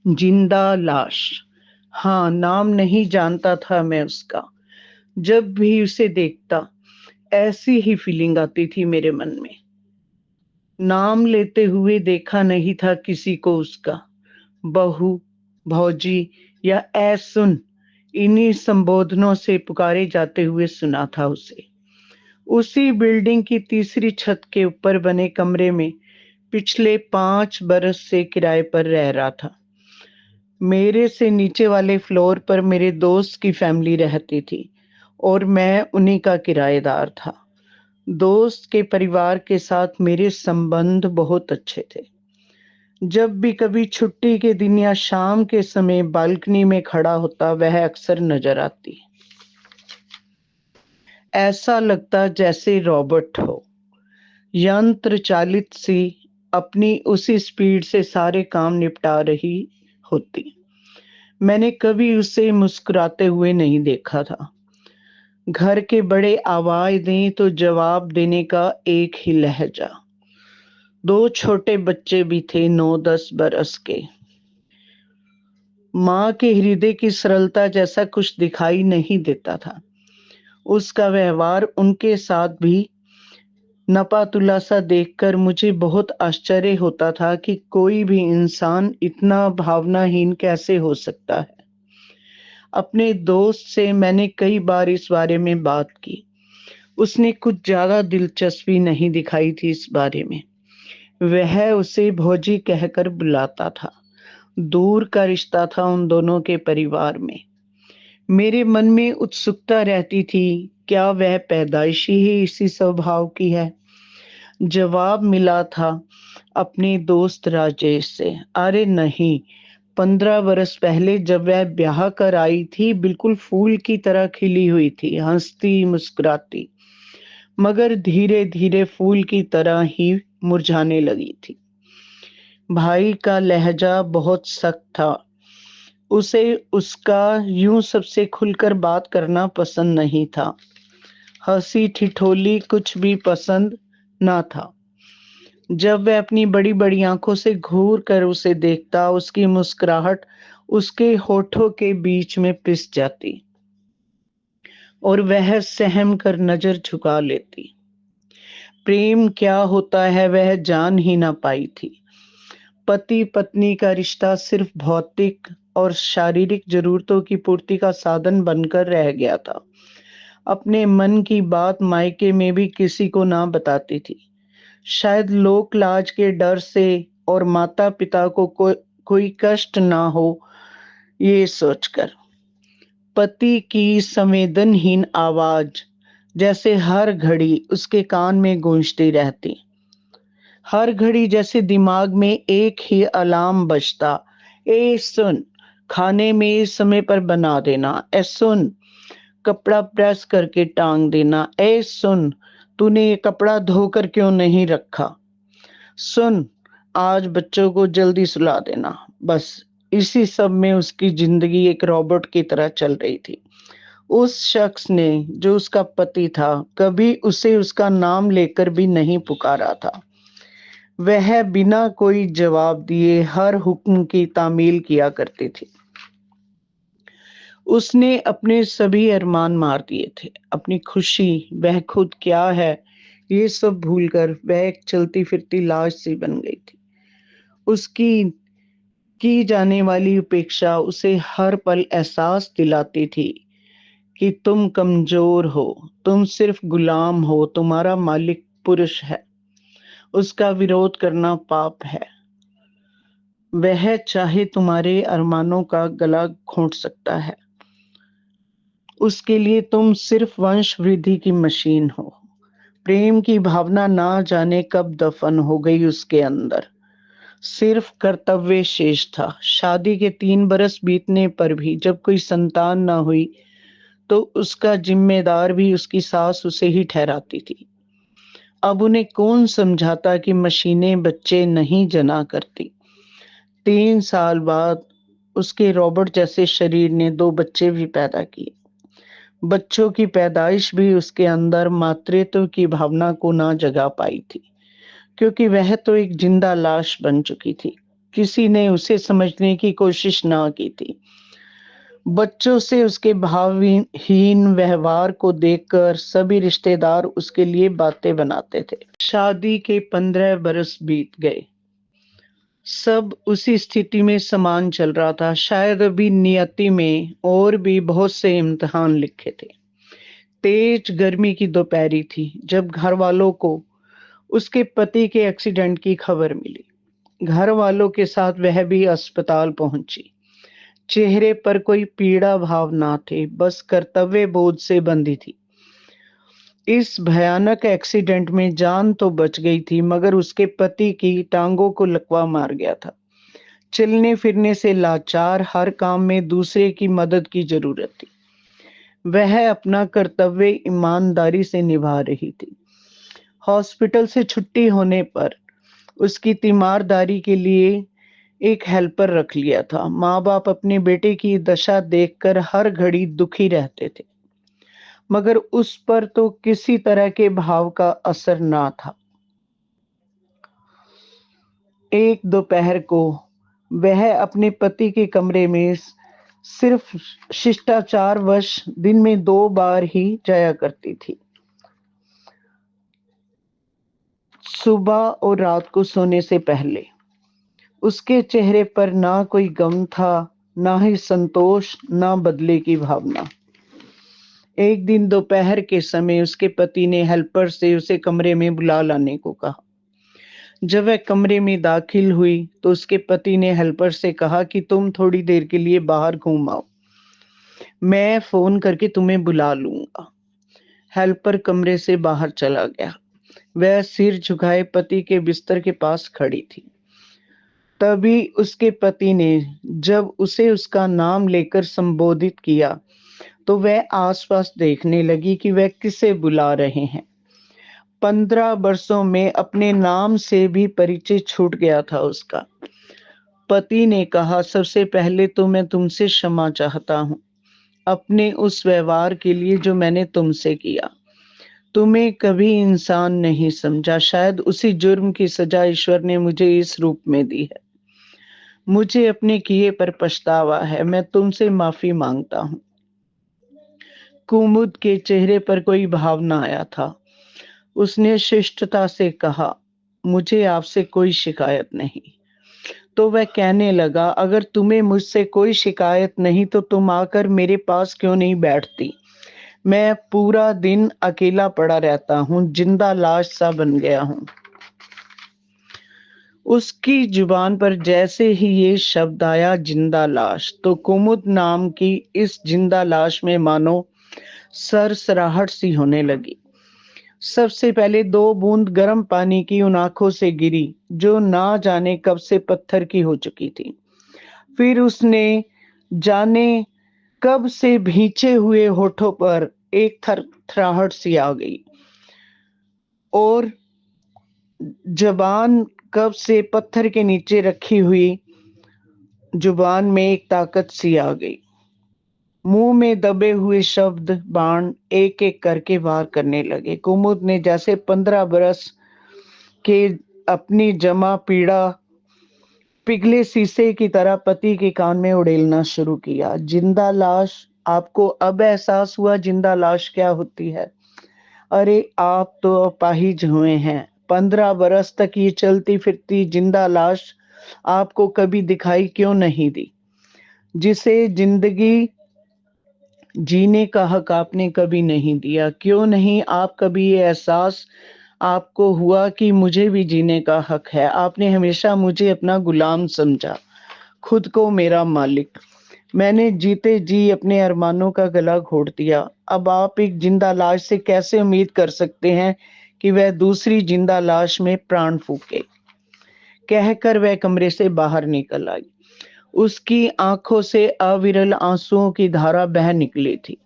जिंदा लाश। हाँ, नाम नहीं जानता था मैं उसका। जब भी उसे देखता, ऐसी ही फीलिंग आती थी मेरे मन में। नाम लेते हुए देखा नहीं था किसी को उसका। बहू, भौजी या ऐ सुन, इन्हीं संबोधनों से पुकारे जाते हुए सुना था उसे। उसी बिल्डिंग की तीसरी छत के ऊपर बने कमरे में पिछले 5 बरस से किराए पर रह रहा था। मेरे से नीचे वाले फ्लोर पर मेरे दोस्त की फैमिली रहती थी और मैं उन्हीं का किराएदार था। दोस्त के परिवार के साथ मेरे संबंध बहुत अच्छे थे। जब भी कभी छुट्टी के दिन या शाम के समय बालकनी में खड़ा होता, वह अक्सर नजर आती। ऐसा लगता जैसे रॉबोट हो, यंत्र चालित सी, अपनी उसी स्पीड से सारे काम निपटा रही होती। मैंने कभी उसे मुस्कुराते हुए नहीं देखा था। घर के बड़े आवाज दें तो जवाब देने का एक ही लहजा। दो छोटे बच्चे भी थे, 9-10 बरस के। माँ के हृदय की सरलता जैसा कुछ दिखाई नहीं देता था। उसका व्यवहार उनके साथ भी नपातुला सा देखकर मुझे बहुत आश्चर्य होता था कि कोई भी इंसान इतना भावनाहीन कैसे हो सकता है। अपने दोस्त से मैंने कई बार इस बारे में बात की। उसने कुछ ज्यादा दिलचस्पी नहीं दिखाई थी इस बारे में। वह उसे भौजी कहकर बुलाता था। दूर का रिश्ता था उन दोनों के परिवार में। मेरे मन में उत्सुकता रहती थी, क्या वह पैदाइशी ही इसी स्वभाव की है? जवाब मिला था अपने दोस्त राजेश से, अरे नहीं, 15 बरस पहले जब वह ब्याह कर आई थी, बिल्कुल फूल की तरह खिली हुई थी, हंसती मुस्कुराती, मगर धीरे धीरे फूल की तरह ही मुरझाने लगी थी। भाई का लहजा बहुत सख्त था। उसे उसका यूं सबसे खुलकर बात करना पसंद नहीं था। हंसी ठिठोली कुछ भी पसंद ना था। जब वह अपनी बड़ी बड़ी आंखों से घूर कर उसे देखता, उसकी मुस्कुराहट उसके होठों के बीच में पिस जाती और वह सहम कर नजर झुका लेती। प्रेम क्या होता है वह जान ही ना पाई थी। पति पत्नी का रिश्ता सिर्फ भौतिक और शारीरिक जरूरतों की पूर्ति का साधन बनकर रह गया था। अपने मन की बात मायके में भी किसी को ना बताती थी, शायद लोक लाज के डर से और माता पिता को कोई कष्ट ना हो, ये सोचकर। पति की संवेदनहीन आवाज जैसे हर घड़ी उसके कान में गूंजती रहती। हर घड़ी जैसे दिमाग में एक ही अलार्म बजता, ए सुन, खाने में समय पर बना देना, ए सुन, कपड़ा प्रेस करके टांग देना, ए सुन, तूने ये कपड़ा धोकर क्यों नहीं रखा, सुन, आज बच्चों को जल्दी सुला देना। बस इसी सब में उसकी जिंदगी एक रोबोट की तरह चल रही थी। उस शख्स ने, जो उसका पति था, कभी उसे उसका नाम लेकर भी नहीं पुकारा था। वह बिना कोई जवाब दिए हर हुक्म की तामील किया करती थी। उसने अपने सभी अरमान मार दिए थे, अपनी खुशी, वह खुद क्या है, ये सब भूलकर वह एक चलती फिरती लाश सी बन गई थी। उसकी की जाने वाली उपेक्षा उसे हर पल एहसास दिलाती थी कि तुम कमजोर हो, तुम सिर्फ गुलाम हो, तुम्हारा मालिक पुरुष है, उसका विरोध करना पाप है, वह चाहे तुम्हारे अरमानों का गला घोंट सकता है, उसके लिए तुम सिर्फ वंश वृद्धि की मशीन हो। प्रेम की भावना ना जाने कब दफन हो गई उसके अंदर। सिर्फ कर्तव्य शेष था। शादी के 3 बरस बीतने पर भी जब कोई संतान ना हुई तो उसका जिम्मेदार भी उसकी सास उसे ही ठहराती थी। अब उन्हें कौन समझाता कि मशीनें बच्चे नहीं जना करती। 3 साल बाद उसके रॉबर्ट जैसे शरीर ने 2 बच्चे भी पैदा किए। बच्चों की पैदाइश भी उसके अंदर मातृत्व की भावना को ना जगा पाई थी, क्योंकि वह तो एक जिंदा लाश बन चुकी थी। किसी ने उसे समझने की कोशिश ना की थी। बच्चों से उसके भावहीन व्यवहार को देखकर सभी रिश्तेदार उसके लिए बातें बनाते थे। शादी के 15 बरस बीत गए। सब उसी स्थिति में समान चल रहा था। शायद अभी नियति में और भी बहुत से इम्तिहान लिखे थे। तेज गर्मी की दोपहरी थी जब घर वालों को उसके पति के एक्सीडेंट की खबर मिली। घर वालों के साथ वह भी अस्पताल पहुंची। चेहरे पर कोई पीड़ा भाव ना थे, बस कर्तव्य बोध से बंधी थी। इस भयानक एक्सीडेंट में जान तो बच गई थी, मगर उसके पति की टांगों को लकवा मार गया था। चलने फिरने से लाचार, हर काम में दूसरे की मदद की जरूरत थी। वह अपना कर्तव्य ईमानदारी से निभा रही थी। हॉस्पिटल से छुट्टी होने पर उसकी तीमारदारी के लिए एक हेल्पर रख लिया था। माँ बाप अपने बेटे की दशा देखकर हर घड़ी दुखी रहते थे, मगर उस पर तो किसी तरह के भाव का असर ना था। एक दोपहर को वह अपने पति के कमरे में सिर्फ शिष्टाचारवश दिन में 2 बार ही जाया करती थी, सुबह और रात को सोने से पहले। उसके चेहरे पर ना कोई गम था, ना ही संतोष, ना बदले की भावना। एक दिन दोपहर के समय उसके पति ने हेल्पर से उसे कमरे में बुला लाने को कहा। जब वह कमरे में दाखिल हुई तो उसके पति ने हेल्पर से कहा कि तुम थोड़ी देर के लिए बाहर घूम आओ, मैं फोन करके तुम्हें बुला लूंगा। हेल्पर कमरे से बाहर चला गया। वह सिर झुकाए पति के बिस्तर के पास खड़ी थी। तभी उसके पति ने जब उसे उसका नाम लेकर संबोधित किया तो वह आसपास देखने लगी कि वह किसे बुला रहे हैं। 15 वर्षों में अपने नाम से भी परिचय छूट गया था उसका। पति ने कहा, सबसे पहले तो मैं तुमसे क्षमा चाहता हूँ अपने उस व्यवहार के लिए जो मैंने तुमसे किया। तुम्हें कभी इंसान नहीं समझा। शायद उसी जुर्म की सजा ईश्वर ने मुझे इस रूप में दी है। मुझे अपने किए पर पछतावा है। मैं तुमसे माफी मांगता हूँ। कुमुद के चेहरे पर कोई भाव न आया था। उसने शिष्टता से कहा, मुझे आपसे कोई शिकायत नहीं। तो वह कहने लगा, अगर तुम्हें मुझसे कोई शिकायत नहीं तो तुम आकर मेरे पास क्यों नहीं बैठती? मैं पूरा दिन अकेला पड़ा रहता हूँ, जिंदा लाश सा बन गया हूँ। उसकी जुबान पर जैसे ही ये शब्द आया, जिंदा लाश, तो कुमुद नाम की इस जिंदा लाश में मानो सरसराहट सी होने लगी। सबसे पहले 2 बूंद गर्म पानी की उन आंखों से गिरी जो ना जाने कब से पत्थर की हो चुकी थी। फिर उसने जाने कब से भींचे हुए होठों पर एक थरथराहट सी आ गई और जबान कब से पत्थर के नीचे रखी हुई जुबान में एक ताकत सी आ गई। मुंह में दबे हुए शब्द बाण एक एक करके वार करने लगे। कुमुद ने जैसे 15 बरस के अपनी जमा पीड़ा पिघले शीशे की तरह पति के कान में उड़ेलना शुरू किया। जिंदा लाश, आपको अब एहसास हुआ जिंदा लाश क्या होती है? अरे आप तो अपाहिज हुए हैं। 15 बरस तक ये चलती फिरती जिंदा लाश आपको कभी दिखाई क्यों नहीं दी? जिसे जिंदगी जीने का हक आपने कभी नहीं दिया। क्यों नहीं आप कभी ये एहसास आपको हुआ कि मुझे भी जीने का हक है? आपने हमेशा मुझे अपना गुलाम समझा, खुद को मेरा मालिक। मैंने जीते जी अपने अरमानों का गला घोट दिया। अब आप एक जिंदा लाश से कैसे उम्मीद कर सकते हैं कि वह दूसरी जिंदा लाश में प्राण फूके? कहकर वह कमरे से बाहर निकल आई। उसकी आंखों से अविरल आंसुओं की धारा बह निकली थी।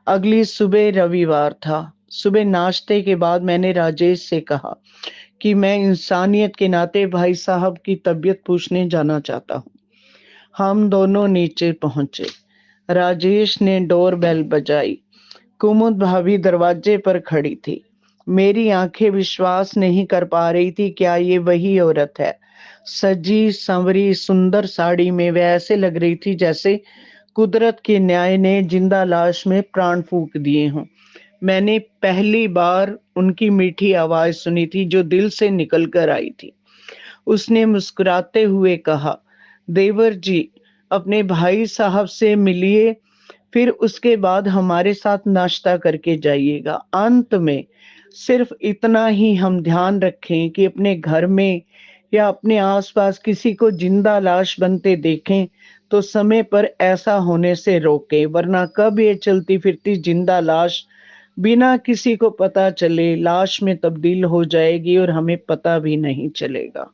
अगली सुबह रविवार था। सुबह नाश्ते के बाद मैंने राजेश से कहा कि मैं इंसानियत के नाते भाई साहब की तबीयत पूछने जाना चाहता हूँ। हम दोनों नीचे पहुंचे। राजेश ने डोर बेल बजाई। कुमुद भाभी दरवाजे पर खड़ी थी। मेरी आंखें विश्वास नहीं कर पा रही थी, क्या ये वही औरत है सजी संवरी सुंदर साड़ी में वह ऐसे लग रही थी जैसे कुदरत के न्याय ने जिंदा लाश में प्राण फूंक दिए हों। मैंने पहली बार उनकी मीठी आवाज सुनी थी जो दिल से निकल कर आई थी। उसने मुस्कुराते हुए कहा, देवर जी, अपने भाई साहब से मिलिए, फिर उसके बाद हमारे साथ नाश्ता करके जाइएगा। अंत में सिर्फ इतना ही हम ध्यान रखें कि अपने घर में या अपने आसपास किसी को जिंदा लाश बनते देखें तो समय पर ऐसा होने से रोकें, वरना कब ये चलती फिरती जिंदा लाश बिना किसी को पता चले लाश में तब्दील हो जाएगी और हमें पता भी नहीं चलेगा।